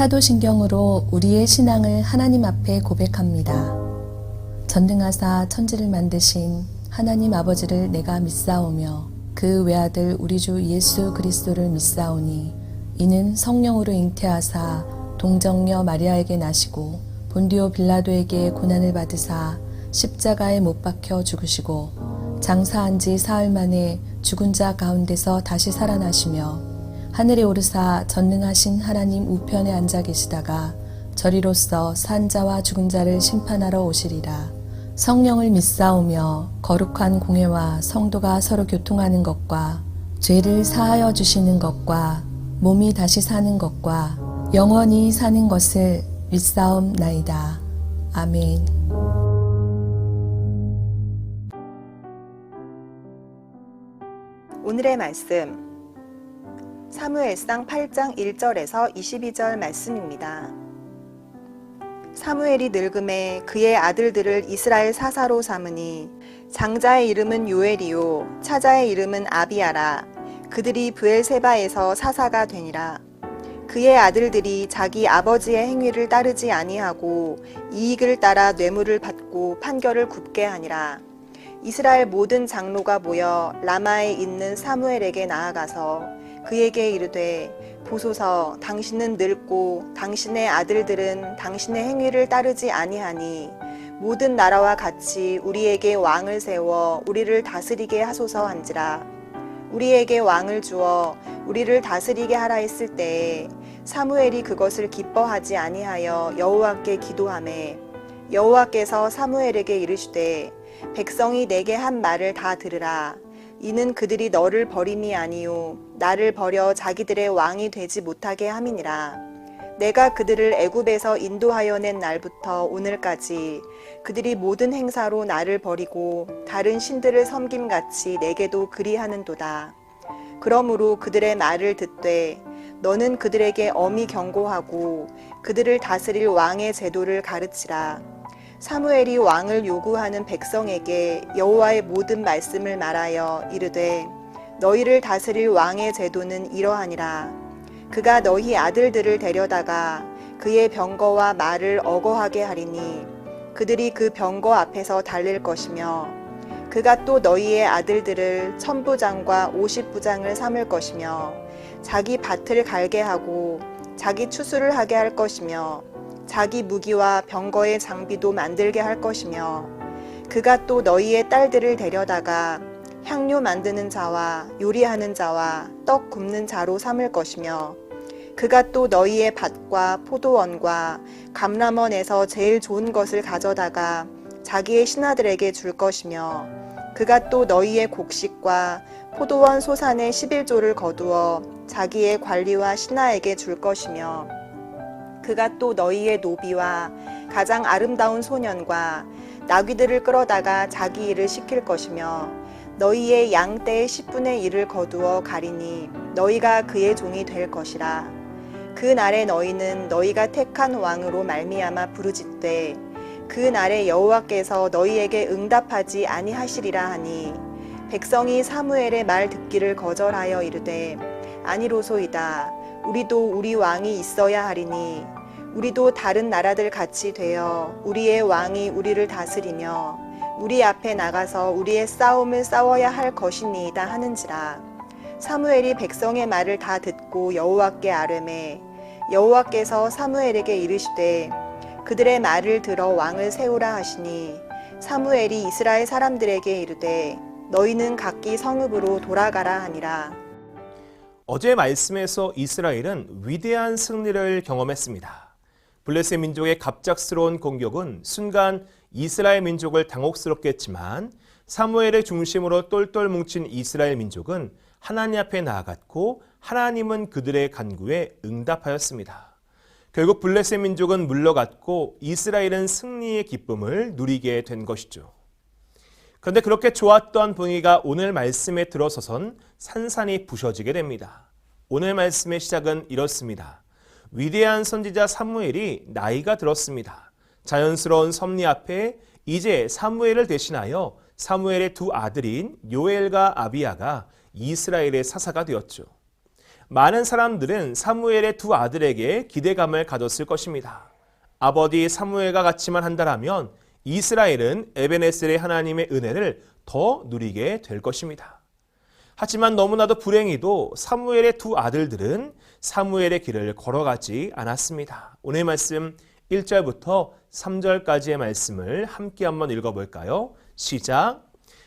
사도신경으로 우리의 신앙을 하나님 앞에 고백합니다. 전능하사 천지를 만드신 하나님 아버지를 내가 믿사오며 그 외아들 우리 주 예수 그리스도를 믿사오니 이는 성령으로 잉태하사 동정녀 마리아에게 나시고 본디오 빌라도에게 고난을 받으사 십자가에 못 박혀 죽으시고 장사한 지 사흘 만에 죽은 자 가운데서 다시 살아나시며 하늘에 오르사 전능하신 하나님 우편에 앉아 계시다가 저리로서 산 자와 죽은 자를 심판하러 오시리라. 성령을 믿사오며 거룩한 공회와 성도가 서로 교통하는 것과 죄를 사하여 주시는 것과 몸이 다시 사는 것과 영원히 사는 것을 믿사옵나이다. 아멘. 오늘의 말씀 사무엘상 8장 1절에서 22절 말씀입니다. 사무엘이 늙음에 그의 아들들을 이스라엘 사사로 삼으니 장자의 이름은 요엘이요 차자의 이름은 아비아라. 그들이 브엘세바에서 사사가 되니라. 그의 아들들이 자기 아버지의 행위를 따르지 아니하고 이익을 따라 뇌물을 받고 판결을 굽게 하니라. 이스라엘 모든 장로가 모여 라마에 있는 사무엘에게 나아가서 그에게 이르되 보소서 당신은 늙고 당신의 아들들은 당신의 행위를 따르지 아니하니 모든 나라와 같이 우리에게 왕을 세워 우리를 다스리게 하소서 한지라. 우리에게 왕을 주어 우리를 다스리게 하라 했을 때에 사무엘이 그것을 기뻐하지 아니하여 여호와께 기도하매 여호와께서 사무엘에게 이르시되 백성이 내게 한 말을 다 들으라. 이는 그들이 너를 버림이 아니요 나를 버려 자기들의 왕이 되지 못하게 함이니라. 내가 그들을 애굽에서 인도하여 낸 날부터 오늘까지 그들이 모든 행사로 나를 버리고 다른 신들을 섬김같이 내게도 그리하는도다. 그러므로 그들의 말을 듣되 너는 그들에게 엄히 경고하고 그들을 다스릴 왕의 제도를 가르치라. 사무엘이 왕을 요구하는 백성에게 여호와의 모든 말씀을 말하여 이르되 너희를 다스릴 왕의 제도는 이러하니라. 그가 너희 아들들을 데려다가 그의 병거와 말을 어거하게 하리니 그들이 그 병거 앞에서 달릴 것이며 그가 또 너희의 아들들을 천부장과 50부장을 삼을 것이며 자기 밭을 갈게 하고 자기 추수를 하게 할 것이며 자기 무기와 병거의 장비도 만들게 할 것이며 그가 또 너희의 딸들을 데려다가 향료 만드는 자와 요리하는 자와 떡 굽는 자로 삼을 것이며 그가 또 너희의 밭과 포도원과 감람원에서 제일 좋은 것을 가져다가 자기의 신하들에게 줄 것이며 그가 또 너희의 곡식과 포도원 소산의 11조를 거두어 자기의 관리와 신하에게 줄 것이며 그가 또 너희의 노비와 가장 아름다운 소년과 나귀들을 끌어다가 자기 일을 시킬 것이며 너희의 양떼의 10분의 1을 거두어 가리니 너희가 그의 종이 될 것이라. 그 날에 너희는 너희가 택한 왕으로 말미암아 부르짖되 그 날에 여호와께서 너희에게 응답하지 아니하시리라 하니 백성이 사무엘의 말 듣기를 거절하여 이르되 아니로소이다. 우리도 우리 왕이 있어야 하리니 우리도 다른 나라들 같이 되어 우리의 왕이 우리를 다스리며 우리 앞에 나가서 우리의 싸움을 싸워야 할 것이니이다 하는지라. 사무엘이 백성의 말을 다 듣고 여호와께 아뢰매 여호와께서 사무엘에게 이르시되 그들의 말을 들어 왕을 세우라 하시니 사무엘이 이스라엘 사람들에게 이르되 너희는 각기 성읍으로 돌아가라 하니라. 어제 말씀에서 이스라엘은 위대한 승리를 경험했습니다. 블레셋 민족의 갑작스러운 공격은 순간 이스라엘 민족을 당혹스럽게 했지만 사무엘의 중심으로 똘똘 뭉친 이스라엘 민족은 하나님 앞에 나아갔고 하나님은 그들의 간구에 응답하였습니다. 결국 블레셋 민족은 물러갔고 이스라엘은 승리의 기쁨을 누리게 된 것이죠. 그런데 그렇게 좋았던 분위기가 오늘 말씀에 들어서선 산산이 부서지게 됩니다. 오늘 말씀의 시작은 이렇습니다. 위대한 선지자 사무엘이 나이가 들었습니다. 자연스러운 섭리 앞에 이제 사무엘을 대신하여 사무엘의 두 아들인 요엘과 아비야가 이스라엘의 사사가 되었죠. 많은 사람들은 사무엘의 두 아들에게 기대감을 가졌을 것입니다. 아버지 사무엘과 같이만 한다면 이스라엘은 에베네셀의 하나님의 은혜를 더 누리게 될 것입니다. 하지만 너무나도 불행히도 사무엘의 두 아들들은 사무엘의 길을 걸어가지 않았습니다. 오늘 말씀 1절부터 3절까지의 말씀을 함께 한번 읽어볼까요? 시작.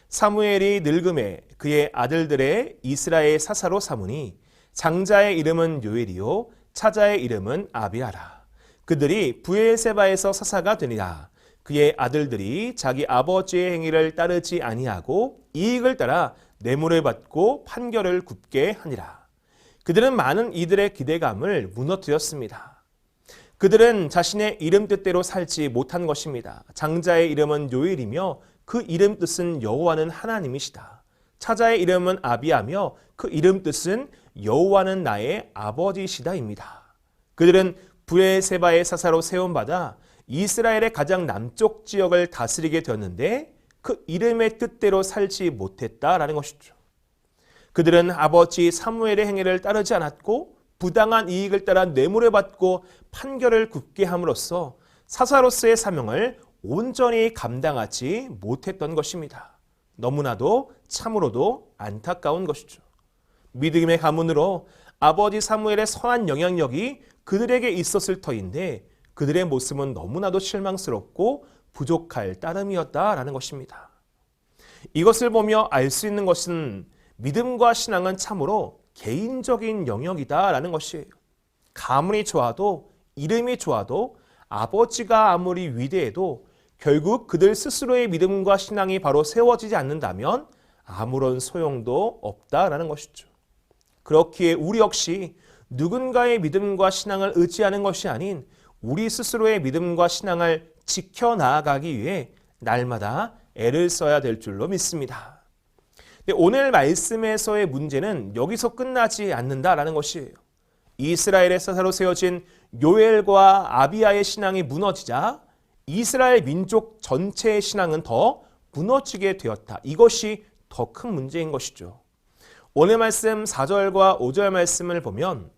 사무엘이 늙음에 그의 아들들의 이스라엘 사사로 삼으니 장자의 이름은 요엘이요 차자의 이름은 아비아라. 그들이 브엘세바에서 사사가 되니라. 그의 아들들이 자기 아버지의 행위를 따르지 아니하고 이익을 따라 뇌물을 받고 판결을 굽게 하니라. 그들은 많은 이들의 기대감을 무너뜨렸습니다. 그들은 자신의 이름 뜻대로 살지 못한 것입니다. 장자의 이름은 요엘이며 그 이름 뜻은 여호와는 하나님이시다. 차자의 이름은 아비아며 그 이름 뜻은 여호와는 나의 아버지시다입니다. 그들은 브엘세바의 사사로 세움받아 이스라엘의 가장 남쪽 지역을 다스리게 되었는데 그 이름의 뜻대로 살지 못했다라는 것이죠. 그들은 아버지 사무엘의 행위를 따르지 않았고 부당한 이익을 따라 뇌물을 받고 판결을 굽게 함으로써 사사로서의 사명을 온전히 감당하지 못했던 것입니다. 너무나도 참으로도 안타까운 것이죠. 믿음의 가문으로 아버지 사무엘의 선한 영향력이 그들에게 있었을 터인데 그들의 모습은 너무나도 실망스럽고 부족할 따름이었다라는 것입니다. 이것을 보며 알 수 있는 것은 믿음과 신앙은 참으로 개인적인 영역이다라는 것이에요. 가문이 좋아도 이름이 좋아도 아버지가 아무리 위대해도 결국 그들 스스로의 믿음과 신앙이 바로 세워지지 않는다면 아무런 소용도 없다라는 것이죠. 그렇기에 우리 역시 누군가의 믿음과 신앙을 의지하는 것이 아닌 우리 스스로의 믿음과 신앙을 지켜나가기 위해 날마다 애를 써야 될 줄로 믿습니다. 오늘 말씀에서의 문제는 여기서 끝나지 않는다라는 것이에요. 이스라엘의 사사로 세워진 요엘과 아비아의 신앙이 무너지자 이스라엘 민족 전체의 신앙은 더 무너지게 되었다. 이것이 더 큰 문제인 것이죠. 오늘 말씀 4절과 5절 말씀을 보면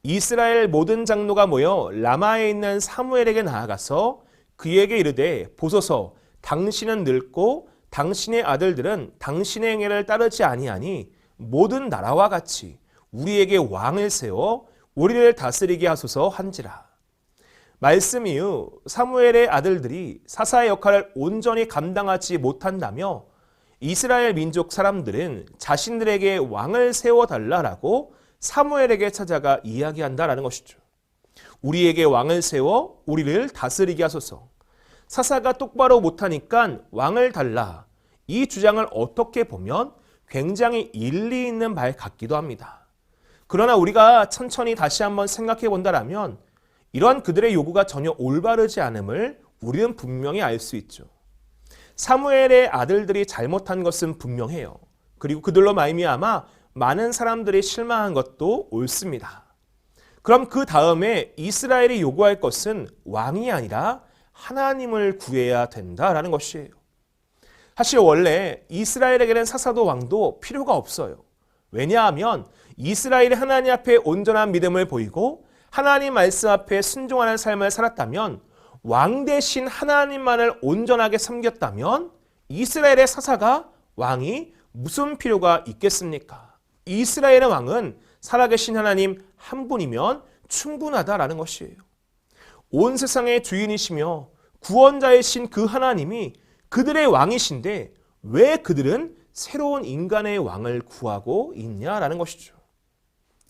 이스라엘 모든 장로가 모여 라마에 있는 사무엘에게 나아가서 그에게 이르되 보소서 당신은 늙고 당신의 아들들은 당신의 행위를 따르지 아니하니 모든 나라와 같이 우리에게 왕을 세워 우리를 다스리게 하소서 한지라. 말씀 이후 사무엘의 아들들이 사사의 역할을 온전히 감당하지 못한다며 이스라엘 민족 사람들은 자신들에게 왕을 세워달라라고 사무엘에게 찾아가 이야기한다라는 것이죠. 우리에게 왕을 세워 우리를 다스리게 하소서. 사사가 똑바로 못하니까 왕을 달라. 이 주장을 어떻게 보면 굉장히 일리 있는 말 같기도 합니다. 그러나 우리가 천천히 다시 한번 생각해 본다라면 이러한 그들의 요구가 전혀 올바르지 않음을 우리는 분명히 알 수 있죠. 사무엘의 아들들이 잘못한 것은 분명해요. 그리고 그들로 말미암아 많은 사람들이 실망한 것도 옳습니다. 그럼 그 다음에 이스라엘이 요구할 것은 왕이 아니라 하나님을 구해야 된다라는 것이에요. 사실 원래 이스라엘에게는 사사도 왕도 필요가 없어요. 왜냐하면 이스라엘이 하나님 앞에 온전한 믿음을 보이고 하나님 말씀 앞에 순종하는 삶을 살았다면 왕 대신 하나님만을 온전하게 섬겼다면 이스라엘의 사사가 왕이 무슨 필요가 있겠습니까? 이스라엘의 왕은 살아계신 하나님 한 분이면 충분하다라는 것이에요. 온 세상의 주인이시며 구원자이신 그 하나님이 그들의 왕이신데 왜 그들은 새로운 인간의 왕을 구하고 있냐라는 것이죠.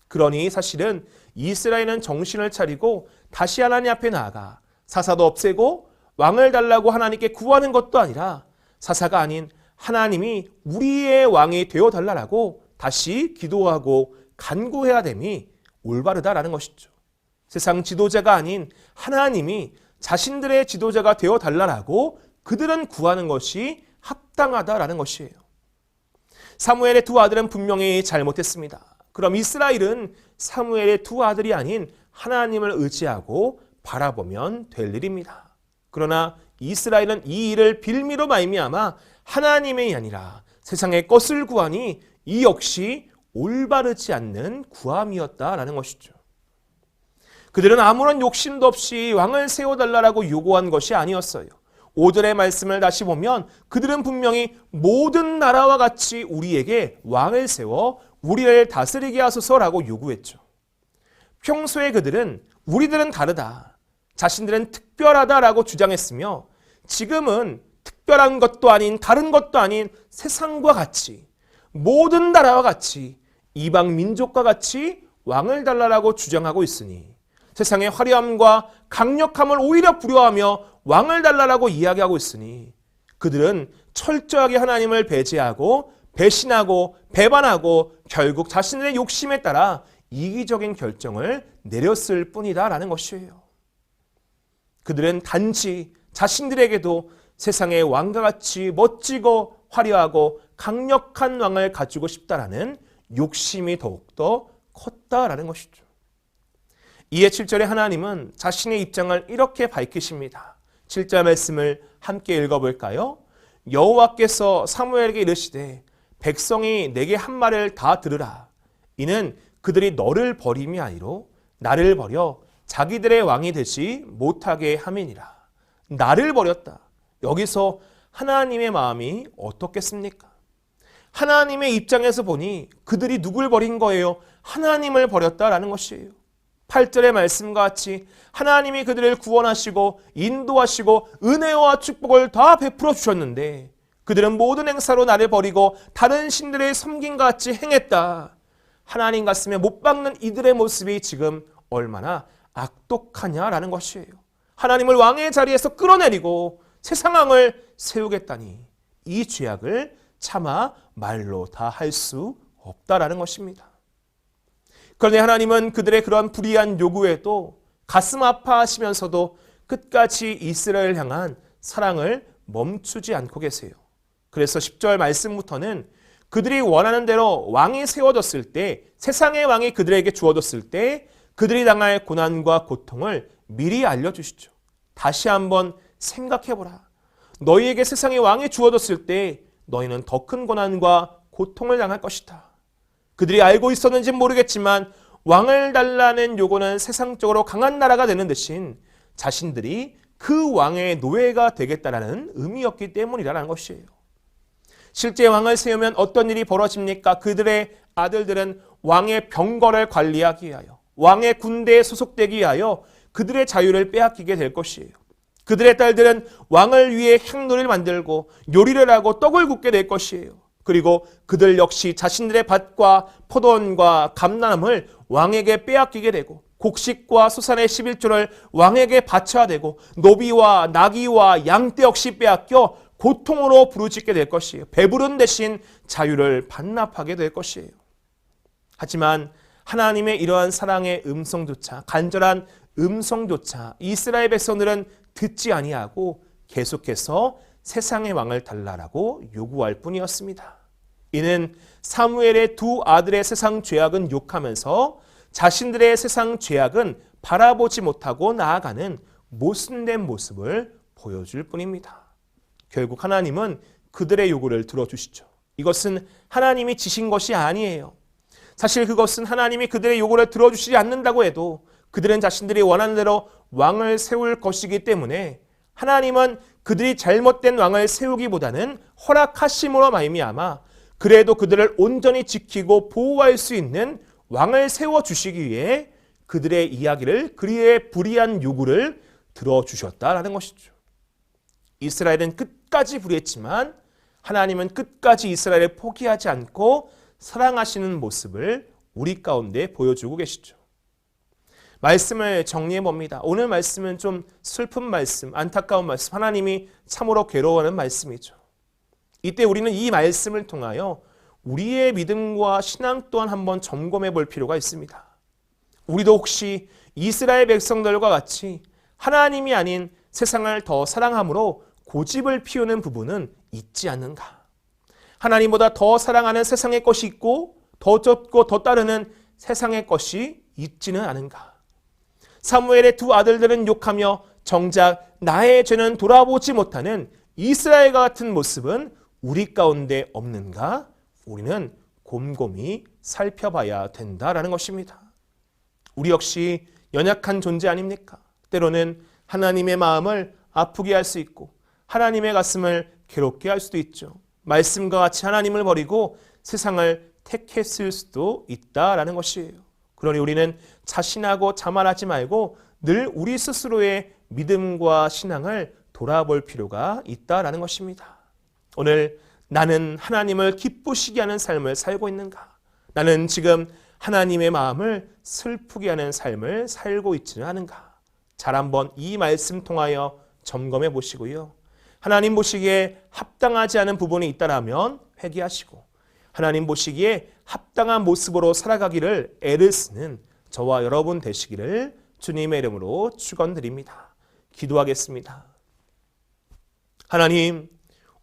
그러니 사실은 이스라엘은 정신을 차리고 다시 하나님 앞에 나아가 사사도 없애고 왕을 달라고 하나님께 구하는 것도 아니라 사사가 아닌 하나님이 우리의 왕이 되어달라고 다시 기도하고 간구해야 됨이 올바르다라는 것이죠. 세상 지도자가 아닌 하나님이 자신들의 지도자가 되어달라고 그들은 구하는 것이 합당하다라는 것이에요. 사무엘의 두 아들은 분명히 잘못했습니다. 그럼 이스라엘은 사무엘의 두 아들이 아닌 하나님을 의지하고 바라보면 될 일입니다. 그러나 이스라엘은 이 일을 빌미로 말미암아 하나님이 아니라 세상의 것을 구하니 이 역시 올바르지 않는 구함이었다라는 것이죠. 그들은 아무런 욕심도 없이 왕을 세워달라고 요구한 것이 아니었어요. 5절의 말씀을 다시 보면 그들은 분명히 모든 나라와 같이 우리에게 왕을 세워 우리를 다스리게 하소서라고 요구했죠. 평소에 그들은 우리들은 다르다, 자신들은 특별하다라고 주장했으며 지금은 특별한 것도 아닌 다른 것도 아닌 세상과 같이 모든 나라와 같이 이방 민족과 같이 왕을 달라라고 주장하고 있으니 세상의 화려함과 강력함을 오히려 부러워하며 왕을 달라라고 이야기하고 있으니 그들은 철저하게 하나님을 배제하고 배신하고 배반하고 결국 자신들의 욕심에 따라 이기적인 결정을 내렸을 뿐이다라는 것이에요. 그들은 단지 자신들에게도 세상의 왕과 같이 멋지고 화려하고 강력한 왕을 가지고 싶다라는 욕심이 더욱더 컸다라는 것이죠. 이에 7절에 하나님은 자신의 입장을 이렇게 밝히십니다. 7절 말씀을 함께 읽어볼까요? 여호와께서 사무엘에게 이르시되 백성이 내게 한 말을 다 들으라. 이는 그들이 너를 버림이 아니로 나를 버려 자기들의 왕이 되지 못하게 함이니라. 나를 버렸다. 여기서 하나님의 마음이 어떻겠습니까? 하나님의 입장에서 보니 그들이 누굴 버린 거예요? 하나님을 버렸다라는 것이에요. 8절의 말씀과 같이 하나님이 그들을 구원하시고 인도하시고 은혜와 축복을 다 베풀어 주셨는데 그들은 모든 행사로 나를 버리고 다른 신들의 섬김과 같이 행했다. 하나님 가슴에 못 박는 이들의 모습이 지금 얼마나 악독하냐라는 것이에요. 하나님을 왕의 자리에서 끌어내리고 세상 왕을 세우겠다니 이 죄악을 차마 말로 다 할 수 없다라는 것입니다. 그런데 하나님은 그들의 그런 불의한 요구에도 가슴 아파하시면서도 끝까지 이스라엘을 향한 사랑을 멈추지 않고 계세요. 그래서 10절 말씀부터는 그들이 원하는 대로 왕이 세워졌을 때, 세상의 왕이 그들에게 주어졌을 때 그들이 당할 고난과 고통을 미리 알려주시죠. 다시 한번 생각해보라. 너희에게 세상의 왕이 주어졌을 때 너희는 더 큰 고난과 고통을 당할 것이다. 그들이 알고 있었는지는 모르겠지만 왕을 달라는 요구는 세상적으로 강한 나라가 되는 대신 자신들이 그 왕의 노예가 되겠다라는 의미였기 때문이라는 것이에요. 실제 왕을 세우면 어떤 일이 벌어집니까? 그들의 아들들은 왕의 병거를 관리하기 위하여, 왕의 군대에 소속되기 위하여 그들의 자유를 빼앗기게 될 것이에요. 그들의 딸들은 왕을 위해 향로를 만들고 요리를 하고 떡을 굽게 될 것이에요. 그리고 그들 역시 자신들의 밭과 포도원과 감람을 왕에게 빼앗기게 되고 곡식과 수산의 11조를 왕에게 바쳐야 되고 노비와 나귀와 양떼 역시 빼앗겨 고통으로 부르짖게 될 것이에요. 배부른 대신 자유를 반납하게 될 것이에요. 하지만 하나님의 이러한 사랑의 음성조차, 간절한 음성조차 이스라엘 백성들은 듣지 아니하고 계속해서 세상의 왕을 달라라고 요구할 뿐이었습니다. 이는 사무엘의 두 아들의 세상 죄악은 욕하면서 자신들의 세상 죄악은 바라보지 못하고 나아가는 모순된 모습을 보여줄 뿐입니다. 결국 하나님은 그들의 요구를 들어주시죠. 이것은 하나님이 지신 것이 아니에요. 사실 그것은 하나님이 그들의 요구를 들어주시지 않는다고 해도 그들은 자신들이 원하는 대로 왕을 세울 것이기 때문에 하나님은 그들이 잘못된 왕을 세우기보다는 허락하심으로 말미암아 그래도 그들을 온전히 지키고 보호할 수 있는 왕을 세워주시기 위해 그들의 이야기를, 그리의 불의한 요구를 들어주셨다라는 것이죠. 이스라엘은 끝까지 불의했지만 하나님은 끝까지 이스라엘을 포기하지 않고 사랑하시는 모습을 우리 가운데 보여주고 계시죠. 말씀을 정리해 봅니다. 오늘 말씀은 좀 슬픈 말씀, 안타까운 말씀, 하나님이 참으로 괴로워하는 말씀이죠. 이때 우리는 이 말씀을 통하여 우리의 믿음과 신앙 또한 한번 점검해 볼 필요가 있습니다. 우리도 혹시 이스라엘 백성들과 같이 하나님이 아닌 세상을 더 사랑함으로 고집을 피우는 부분은 있지 않는가? 하나님보다 더 사랑하는 세상의 것이 있고 더 쫓고 더 따르는 세상의 것이 있지는 않은가? 사무엘의 두 아들들은 욕하며 정작 나의 죄는 돌아보지 못하는 이스라엘과 같은 모습은 우리 가운데 없는가? 우리는 곰곰이 살펴봐야 된다라는 것입니다. 우리 역시 연약한 존재 아닙니까? 때로는 하나님의 마음을 아프게 할 수 있고 하나님의 가슴을 괴롭게 할 수도 있죠. 말씀과 같이 하나님을 버리고 세상을 택했을 수도 있다라는 것이에요. 그러니 우리는 자신하고 자만하지 말고 늘 우리 스스로의 믿음과 신앙을 돌아볼 필요가 있다라는 것입니다. 오늘 나는 하나님을 기쁘시게 하는 삶을 살고 있는가? 나는 지금 하나님의 마음을 슬프게 하는 삶을 살고 있지는 않은가? 잘 한번 이 말씀 통하여 점검해 보시고요. 하나님 보시기에 합당하지 않은 부분이 있다라면 회개하시고 하나님 보시기에 합당한 모습으로 살아가기를 애를 쓰는 저와 여러분 되시기를 주님의 이름으로 축원드립니다. 기도하겠습니다. 하나님,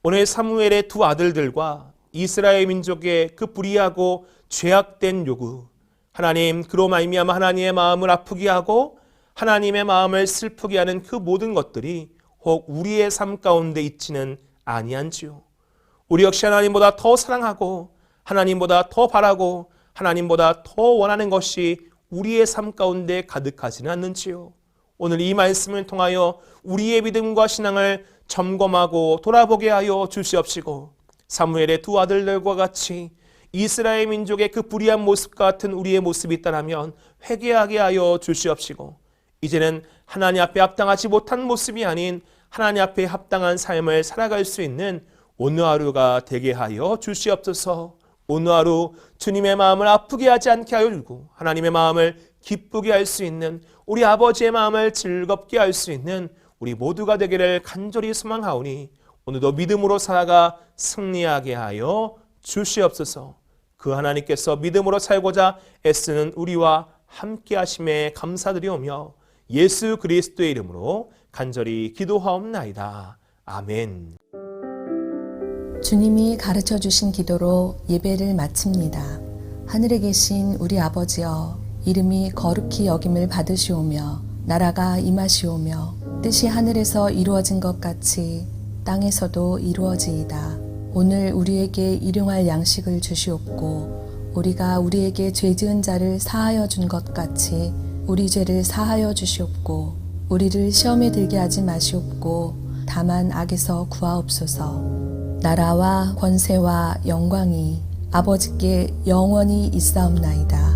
오늘 사무엘의 두 아들들과 이스라엘 민족의 그 불의하고 죄악된 요구, 하나님 그로 말미암아 하나님의 마음을 아프게 하고 하나님의 마음을 슬프게 하는 그 모든 것들이 혹 우리의 삶 가운데 있지는 아니한지요. 우리 역시 하나님보다 더 사랑하고 하나님보다 더 바라고 하나님보다 더 원하는 것이 우리의 삶 가운데 가득하지는 않는지요. 오늘 이 말씀을 통하여 우리의 믿음과 신앙을 점검하고 돌아보게 하여 주시옵시고 사무엘의 두 아들들과 같이 이스라엘 민족의 그 불의한 모습과 같은 우리의 모습이 있다면 회개하게 하여 주시옵시고 이제는 하나님 앞에 합당하지 못한 모습이 아닌 하나님 앞에 합당한 삶을 살아갈 수 있는 오늘 하루가 되게 하여 주시옵소서. 오늘 하루 주님의 마음을 아프게 하지 않게 하여 주고 하나님의 마음을 기쁘게 할 수 있는 우리 아버지의 마음을 즐겁게 할 수 있는 우리 모두가 되기를 간절히 소망하오니 오늘도 믿음으로 살아가 승리하게 하여 주시옵소서. 그 하나님께서 믿음으로 살고자 애쓰는 우리와 함께 하심에 감사드리오며 예수 그리스도의 이름으로 간절히 기도하옵나이다. 아멘. 주님이 가르쳐 주신 기도로 예배를 마칩니다. 하늘에 계신 우리 아버지여, 이름이 거룩히 여김을 받으시오며 나라가 임하시오며 뜻이 하늘에서 이루어진 것 같이 땅에서도 이루어지이다. 오늘 우리에게 일용할 양식을 주시옵고 우리가 우리에게 죄 지은 자를 사하여 준 것 같이 우리 죄를 사하여 주시옵고 우리를 시험에 들게 하지 마시옵고 다만 악에서 구하옵소서. 나라와 권세와 영광이 아버지께 영원히 있사옵나이다.